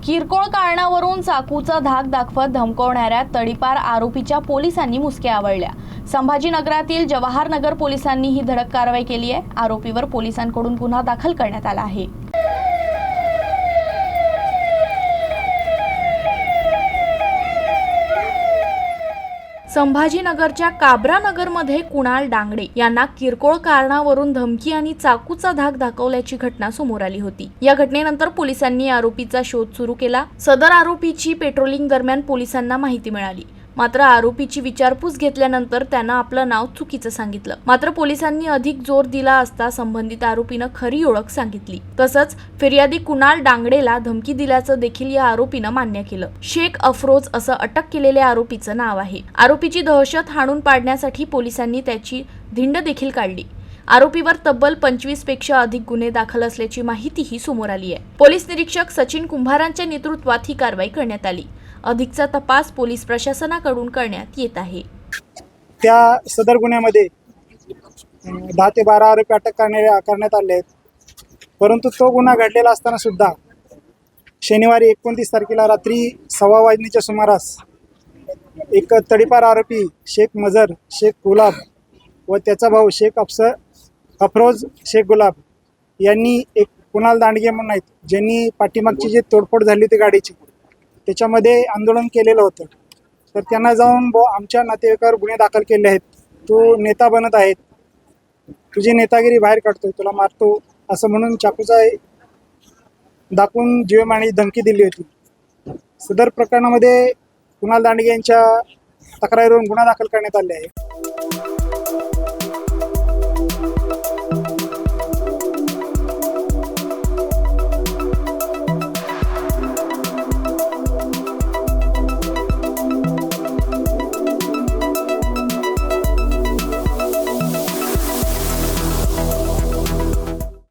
किरकोळ कारणावरून चाकूचा धाक दाखवत धमकावणाऱ्या तडीपार आरोपीच्या पोलिसांनी मुसक्या आवळल्या। संभाजीनगरातील जवाहर नगर पोलिसांनी ही धडक कारवाई केली आहे। आरोपीवर पोलिसांकडून गुन्हा दाखल करण्यात आला आहे। संभाजीनगरच्या काबरा नगरमध्ये कुणाल डांगडे यांना किरकोळ कारणावरून धमकी आणि चाकूचा धाक दाखवल्याची घटना समोर आली होती। या घटनेनंतर पोलिसांनी आरोपीचा शोध सुरू केला। सदर आरोपीची पेट्रोलिंग दरम्यान पोलिसांना माहिती मिळाली। मात्र आरोपीची विचारपूस घेतल्यानंतर त्यानं आपलं नाव चुकीचं सांगितलं। मात्र पोलिसांनी अधिक जोर दिला असता संबंधित आरोपीनं खरी ओळख सांगितली। तसंच फिर्यादी कुणाल डांगडेला धमकी दिल्याचं देखील या आरोपीनं मान्य केलं। शेख अफरोज असं अटक केलेल्या आरोपीचं नाव आहे। आरोपीची दहशत हाणून पाडण्यासाठी पोलिसांनी त्याची धिंड देखील काढली। आरोपीवर तब्बल 25 पेक्षा अधिक गुन्हे दाखल असल्याची माहितीही समोर आली आहे। पोलीस निरीक्षक सचिन कुंभारांच्या नेतृत्वात ही कारवाई करण्यात आली। अधिकचा तपास पोलीस प्रशासनाकडून करण्यात येत आहे। त्या सदर गुन्ह्यामध्ये 10 ते 12 आरोपी अटक करण्यात आले आहेत। परंतु तो गुन्हा घडलेला असताना सुद्धा शनिवारी 29 तारखेला रात्री 1:15 वाजण्याच्या सुमारास एक तडीपार आरोपी शेख मजर शेख गुलाब व त्याचा भाऊ शेख अफरोज शेख गुलाब यांनी एक कुणाल दांडगे म्हणून आहेत, ज्यांनी पाठीमागची जी तोडफोड झाली होती गाडीची त्याच्यामध्ये आंदोलन केलेलं होतं। तर त्यांना जाऊन आमच्या नातेवाईकावर गुन्हे दाखल केले आहेत। तू नेता बनत आहेत, तुझी नेतागिरी बाहेर काढतोय, तुला मारतो असं म्हणून चाकूचा दाखवून जीवमारण्याची धमकी दिली होती। सदर प्रकरणामध्ये कुणाल दांडगे यांच्या तक्रारीवरून गुन्हा दाखल करण्यात आले आहे।